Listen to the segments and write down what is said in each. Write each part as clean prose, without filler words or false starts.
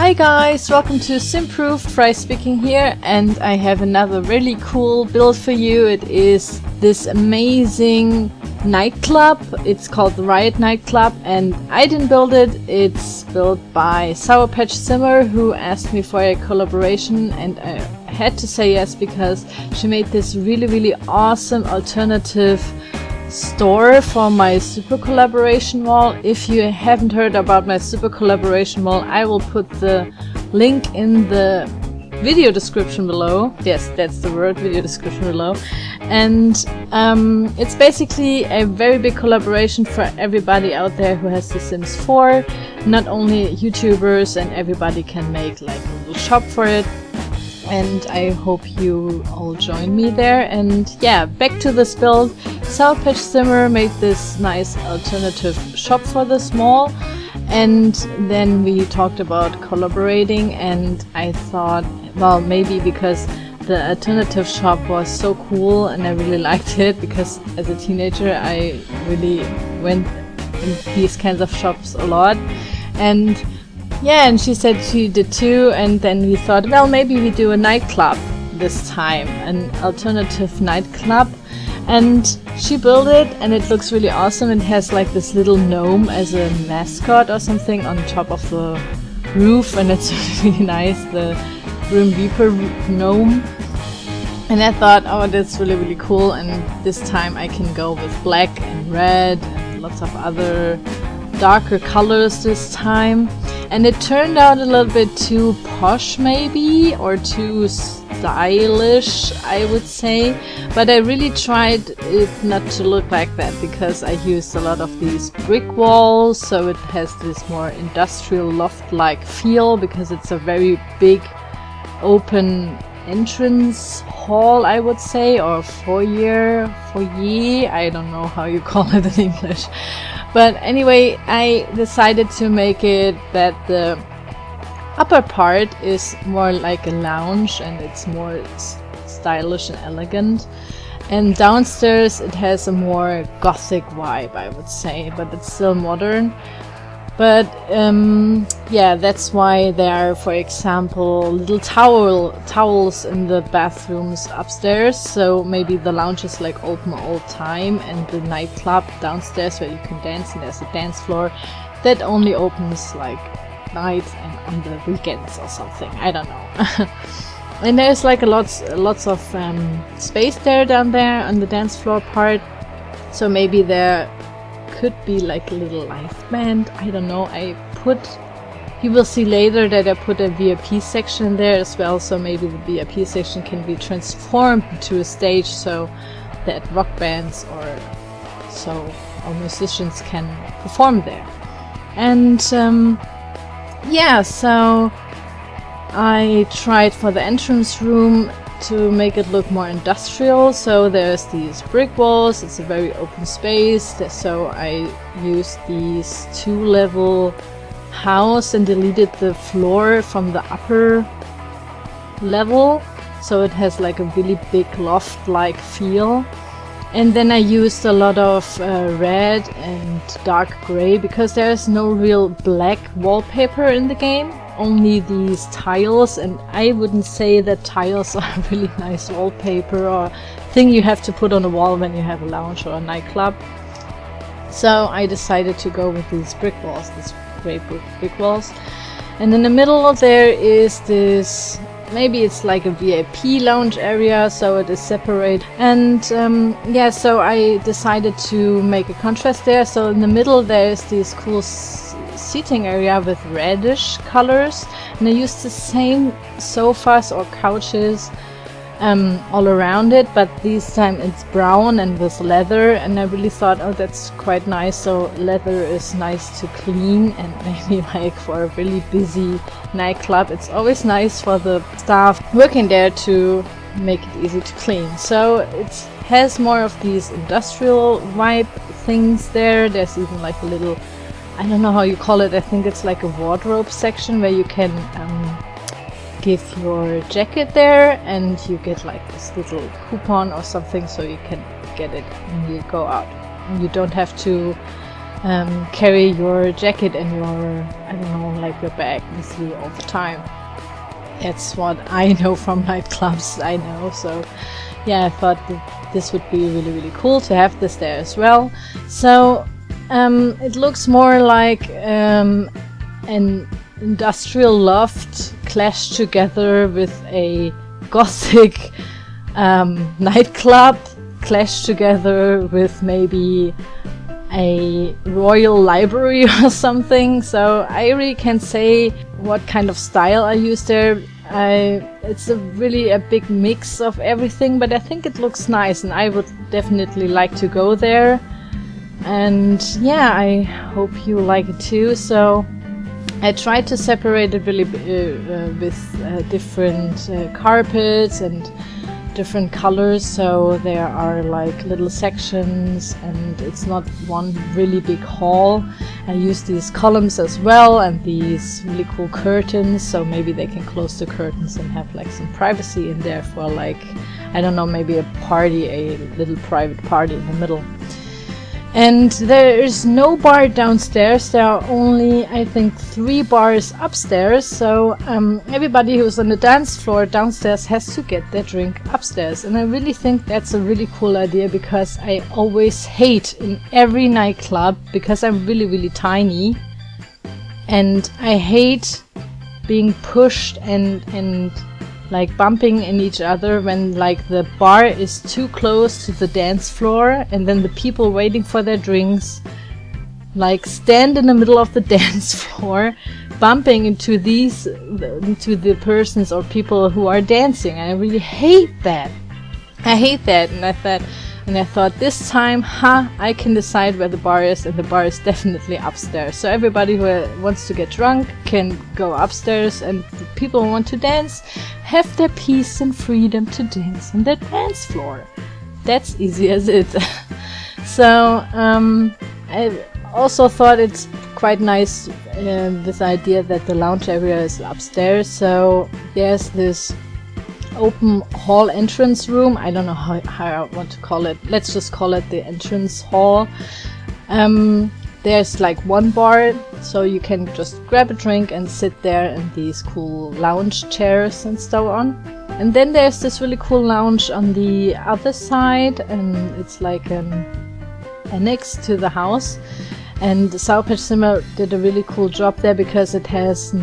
Hi guys, welcome to Simproved, Fry speaking here, and I have another really cool build for you. It is this amazing nightclub. It's called the Riot Nightclub, and I didn't build it. It's built by SourPatchSimmer, who asked me for a collaboration, and I had to say yes because she made this really awesome alternative store for my super collaboration wall. If you haven't heard about my super collaboration wall, I will put the link in the video description below. Yes, that's the word, video description below. And it's basically a very big collaboration for everybody out there who has The Sims 4. Not only YouTubers, and everybody can make like a little shop for it. And I hope you all join me there. And yeah, back to this build. SourPatchSimmer made this nice alternative shop for this mall, and then we talked about collaborating, and I thought, well, maybe because the alternative shop was so cool and I really liked it, because as a teenager I really went in these kinds of shops a lot. And yeah, and she said she did too, and then we thought, well, maybe we do a nightclub this time, an alternative nightclub. And she built it, and it looks really awesome. It has like this little gnome as a mascot or something on top of the roof, and it's really nice, the Grim Reaper gnome. And I thought, oh, that's really cool, and this time I can go with black and red and lots of other darker colors this time. And it turned out a little bit too posh maybe, or too stylish, I would say, but I really tried it not to look like that, because I used a lot of these brick walls, so it has this more industrial loft-like feel, because it's a very big open entrance hall, I would say, or foyer, I don't know how you call it in English. But anyway, I decided to make it that the upper part is more like a lounge, and it's more stylish and elegant. And downstairs it has a more gothic vibe, I would say, but it's still modern. But yeah, that's why there are, for example, little towels in the bathrooms upstairs, so maybe the lounge is like open all time, and the nightclub downstairs where you can dance, and there's a dance floor that only opens like nights and on the weekends or something, I don't know. And there's like lots of space there down there on the dance floor part, so maybe there could be like a little live band, I don't know. You will see later that I put a VIP section there as well, so maybe the VIP section can be transformed into a stage so that rock bands or musicians can perform there. And yeah, so I tried for the entrance room to make it look more industrial, so there's these brick walls, it's a very open space, so I used these 2-level house and deleted the floor from the upper level, so it has like a really big loft-like feel. And then I used a lot of red and dark gray, because there's no real black wallpaper in the game, only these tiles, and I wouldn't say that tiles are really nice wallpaper or thing you have to put on a wall when you have a lounge or a nightclub. So I decided to go with these brick walls, these gray brick walls. And in the middle there is this, maybe it's like a VIP lounge area, so it is separate. And yeah, so I decided to make a contrast there. So in the middle there's this cool seating area with reddish colors, and I used the same sofas or couches all around it, but this time it's brown and with leather, and I really thought, oh, that's quite nice. So leather is nice to clean, and maybe like for a really busy nightclub it's always nice for the staff working there to make it easy to clean. So it has more of these industrial vibe things there. There's even like a little, I don't know how you call it, I think it's like a wardrobe section where you can give your jacket there, and you get like this little coupon or something, so you can get it when you go out. And you don't have to carry your jacket and your, I don't know, like your bag with you all the time. That's what I know from nightclubs, I know. So yeah, I thought that this would be really, really cool to have this there as well. So it looks more like an industrial loft clashed together with a gothic nightclub, clashed together with maybe a royal library or something. So I really can't say what kind of style I use there. It's really a big mix of everything, but I think it looks nice and I would definitely like to go there. And yeah, I hope you like it too. So I tried to separate it really with different carpets and different colors, so there are like little sections and it's not one really big hall. I use these columns as well and these really cool curtains, so maybe they can close the curtains and have like some privacy in there for, like, I don't know, maybe a party, a little private party in the middle. And there is no bar downstairs. There are only, I think, 3 bars upstairs. So everybody who's on the dance floor downstairs has to get their drink upstairs. And I really think that's a really cool idea, because I always hate in every nightclub, because I'm really, really tiny. And I hate being pushed and like bumping in each other when like the bar is too close to the dance floor, and then the people waiting for their drinks like stand in the middle of the dance floor bumping into the persons or people who are dancing. I really hate that. I hate that. And I thought this time, I can decide where the bar is, and the bar is definitely upstairs. So everybody who wants to get drunk can go upstairs, and the people who want to dance have their peace and freedom to dance on their dance floor. That's easy as it. So I also thought it's quite nice, this idea that the lounge area is upstairs. So there's this open hall entrance room. I don't know how I want to call it. Let's just call it the entrance hall. There's like one bar, so you can just grab a drink and sit there in these cool lounge chairs and so on. And then there's this really cool lounge on the other side, and it's like an annex to the house. And SourPatchSimmer did a really cool job there, because it has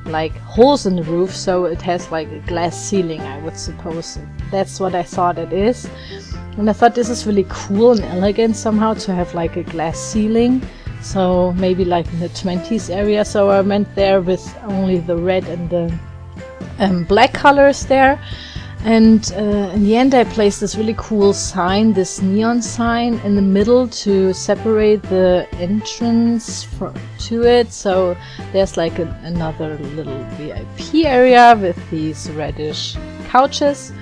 like holes in the roof, so it has like a glass ceiling, I would suppose. That's what I thought it is. And I thought this is really cool and elegant somehow to have like a glass ceiling. So maybe like in the 20s area. So I went there with only the red and the black colors there. And in the end I placed this really cool sign, this neon sign in the middle to separate the entrance to it. So there's like another little VIP area with these reddish couches.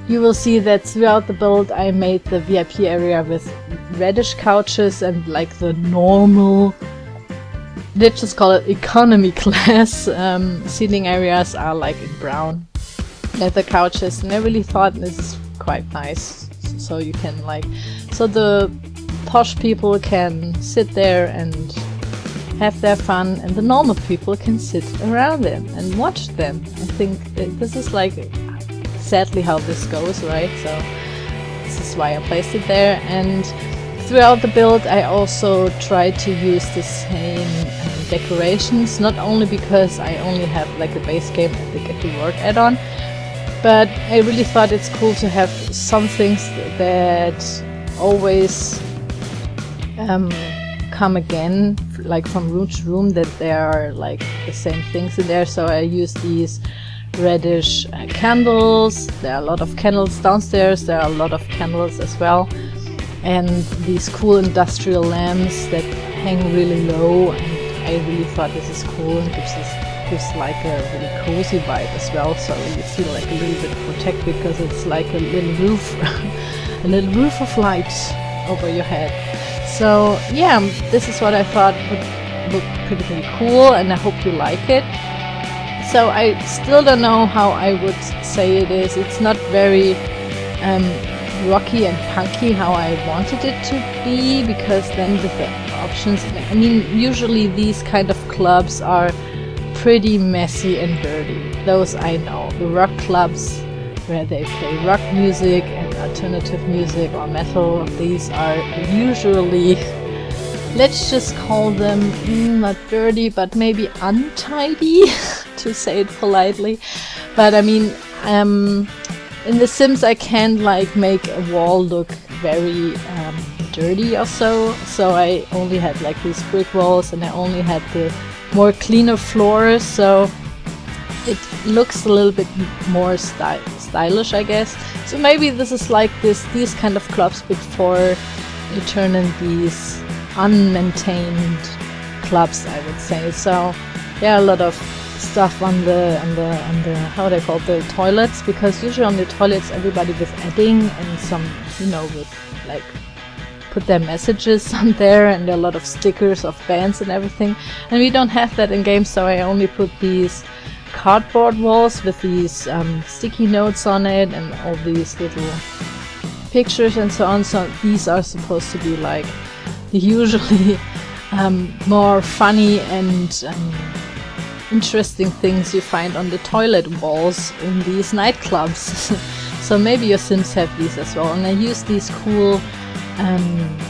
You will see that throughout the build I made the VIP area with reddish couches, and like the normal, let's just call it economy class seating areas are like in brown leather couches. And I really thought this is quite nice, so you can so the posh people can sit there and have their fun, and the normal people can sit around them and watch them. I think this is like sadly how this goes, right? So this is why I placed it there. And throughout the build I also tried to use the same decorations, not only because I only have like the base game and the Get to Work add-on, but I really thought it's cool to have some things that always come again, like from room to room, that there are like the same things in there. So I used these reddish candles. There are a lot of candles downstairs. There are a lot of candles as well. And these cool industrial lamps that hang really low. And I really thought this is cool, and gives like a really cozy vibe as well. So you feel like a little bit protected, because it's like a little roof, a little roof of light over your head. So yeah, this is what I thought would look pretty cool, and I hope you like it. So I still don't know how I would say it is. It's not very rocky and punky how I wanted it to be, because then with the options. I mean, usually these kind of clubs are pretty messy and dirty. Those I know. The rock clubs where they play rock music and alternative music or metal, these are usually, let's just call them not dirty, but maybe untidy, to say it politely. But I mean, in The Sims I can't like make a wall look very dirty or so I only had like these brick walls, and I only had the more cleaner floors, so it looks a little bit more stylish, I guess. So maybe this is like these kind of clubs before you turn in these unmaintained clubs, I would say. So yeah, a lot of stuff on the how they call the toilets, because usually on the toilets everybody with adding and some, you know, with like put their messages on there, and there are a lot of stickers of bands and everything, and we don't have that in game, so I only put these cardboard walls with these sticky notes on it and all these little pictures and so on. So these are supposed to be like the usually more funny and interesting things you find on the toilet walls in these nightclubs. So maybe your Sims have these as well. And I use these cool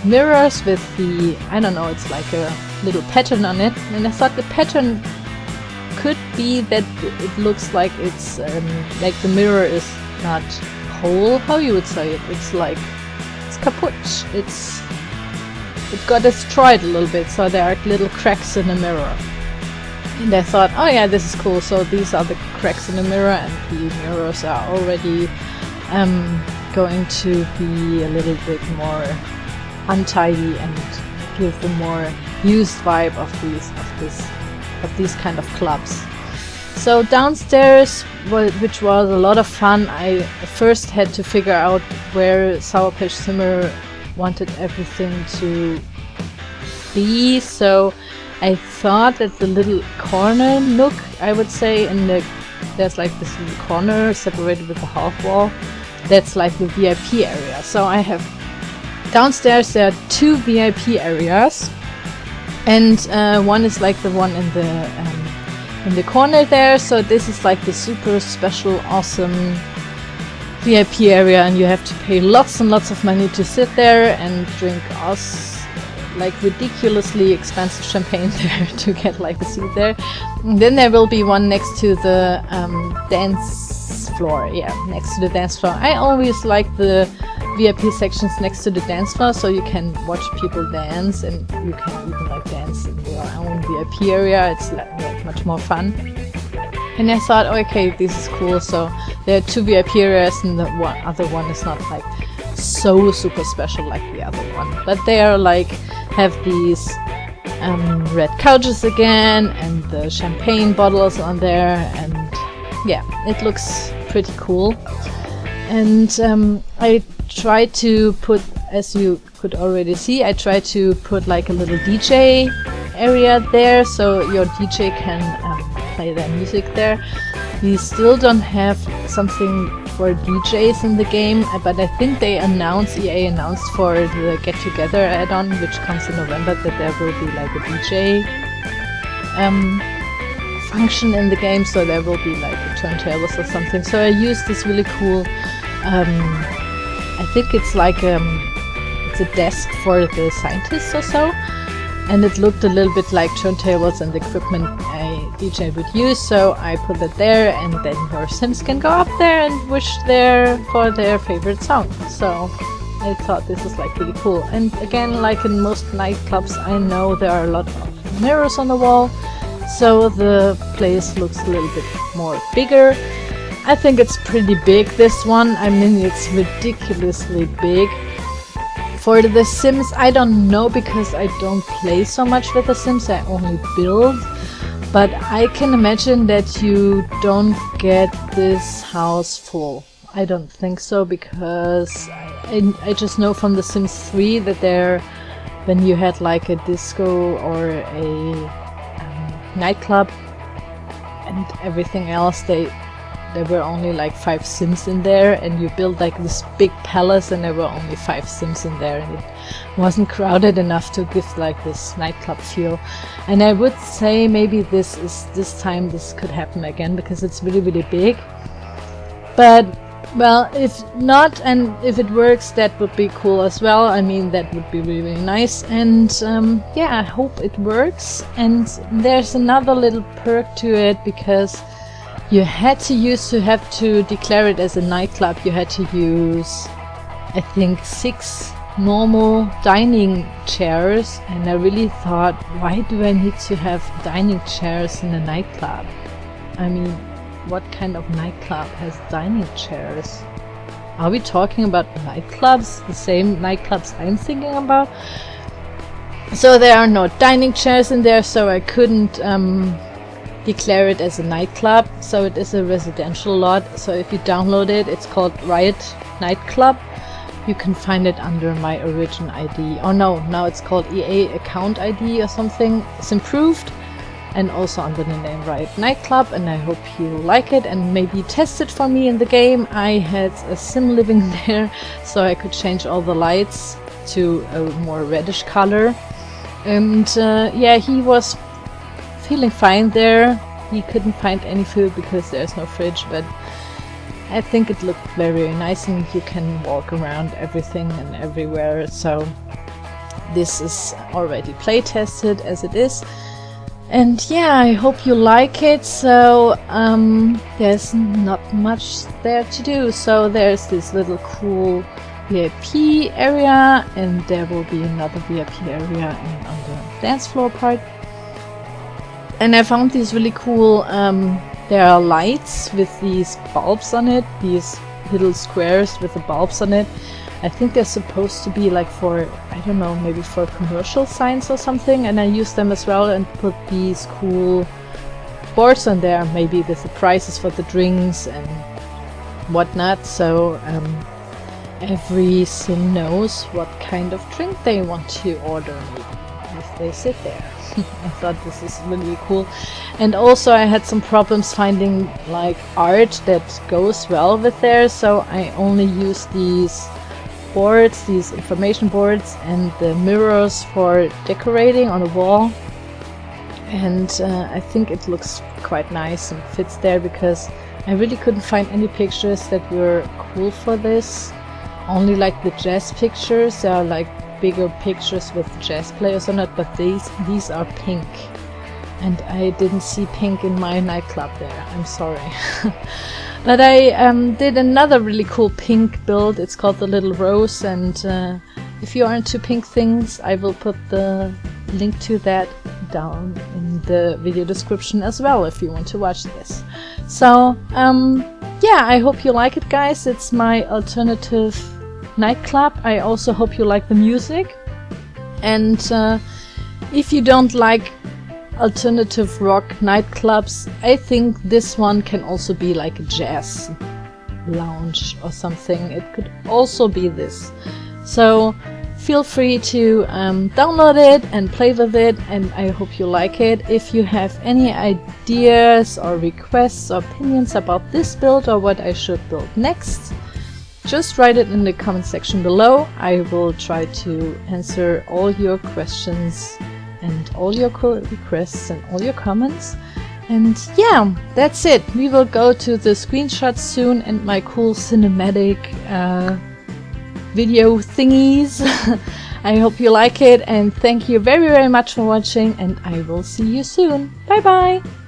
mirrors with the, I don't know, it's like a little pattern on it, and I thought the pattern could be that it looks like it's like the mirror is not whole, how you would say it, it's like it's kaput, it got destroyed a little bit, so there are little cracks in the mirror. And I thought, oh yeah, this is cool, so these are the cracks in the mirror, and the mirrors are already going to be a little bit more untidy and give the more used vibe of these kind of clubs. So downstairs, which was a lot of fun, I first had to figure out where SourPatchSimmer wanted everything to be. So I thought that the little corner nook, I would say, there's like this little corner separated with a half wall. That's like the VIP area. So I have downstairs there are 2 VIP areas, and one is like the one in the corner there. So this is like the super special, awesome VIP area, and you have to pay lots and lots of money to sit there and drink like ridiculously expensive champagne there to get like a seat there. And then there will be one next to the dance floor. Yeah, next to the dance floor. I always like the VIP sections next to the dance floor, so you can watch people dance, and you can even like dance in your own VIP area. It's like much more fun. And I thought, okay, this is cool. So there are 2 VIP areas, and the other one is not like so super special like the other one, but they are like have these red couches again, and the champagne bottles on there, and yeah, it looks pretty cool. And I tried to put, as you could already see, I tried to put like a little DJ area there, so your DJ can play their music there. We still don't have something for DJs in the game, but I think they EA announced for the Get Together add-on, which comes in November, that there will be like a DJ function in the game, so there will be like a turntables or something. So I used this really cool, I think it's like it's a desk for the scientists or so, and it looked a little bit like turntables and equipment a DJ would use, so I put it there, and then your Sims can go up there and wish for their favorite song. So I thought this is like really cool. And again, like in most nightclubs, I know there are a lot of mirrors on the wall, so the place looks a little bit more bigger. I think it's pretty big, this one. I mean, it's ridiculously big. For the Sims, I don't know, because I don't play so much with the Sims, I only build. But I can imagine that you don't get this house full. I don't think so, because I just know from The Sims 3 that when you had like a disco or a nightclub and everything else, they there were only like 5 Sims in there, and you build like this big palace and there were only 5 Sims in there, and it wasn't crowded enough to give like this nightclub feel. And I would say maybe this time this could happen again, because it's really, really big. But well, if not, and if it works, that would be cool as well. I mean, that would be really, really nice. And yeah, I hope it works. And there's another little perk to it, because you had to have to declare it as a nightclub. You had to use, I think, 6 normal dining chairs. And I really thought, why do I need to have dining chairs in a nightclub? I mean, what kind of nightclub has dining chairs? Are we talking about nightclubs? The same nightclubs I'm thinking about? So there are no dining chairs in there, so I couldn't declare it as a nightclub. So it is a residential lot. So if you download it, it's called Riot Nightclub. You can find it under my origin ID. Oh no, now it's called EA account ID or something. It's improved. And also under the name Riot Nightclub, and I hope you like it and maybe test it for me in the game. I had a sim living there, so I could change all the lights to a more reddish color. And yeah, he was feeling fine there. He couldn't find any food because there's no fridge, but I think it looked very nice, and you can walk around everything and everywhere. So this is already play tested as it is. And yeah, I hope you like it. So there's not much there to do. So there's this little cool VIP area, and there will be another VIP area on the dance floor part. And I found these really cool, there are lights with these bulbs on it, these little squares with the bulbs on it. I think they're supposed to be like for, I don't know, maybe for commercial signs or something, and I used them as well and put these cool boards on there, maybe with the prices for the drinks and whatnot, so every sim knows what kind of drink they want to order if they sit there. I thought this is really cool. And also I had some problems finding like art that goes well with there, so I only use these boards, these information boards, and the mirrors for decorating on the wall. And I think it looks quite nice and fits there, because I really couldn't find any pictures that were cool for this. Only like the jazz pictures. There are like bigger pictures with jazz players on it, but these are pink, and I didn't see pink in my nightclub there. I'm sorry. But I did another really cool pink build. It's called the Little Rose, and if you are into pink things, I will put the link to that down in the video description as well if you want to watch this. So yeah, I hope you like it, guys. It's my alternative nightclub. I also hope you like the music, and if you don't like alternative rock nightclubs, I think this one can also be like a jazz lounge or something. It could also be this. So feel free to download it and play with it, and I hope you like it. If you have any ideas or requests or opinions about this build or what I should build next, just write it in the comment section below. I will try to answer all your questions and all your requests and all your comments. And yeah, that's it. We will go to the screenshots soon and my cool cinematic video thingies. I hope you like it, and thank you very, very much for watching, and I will see you soon. Bye bye!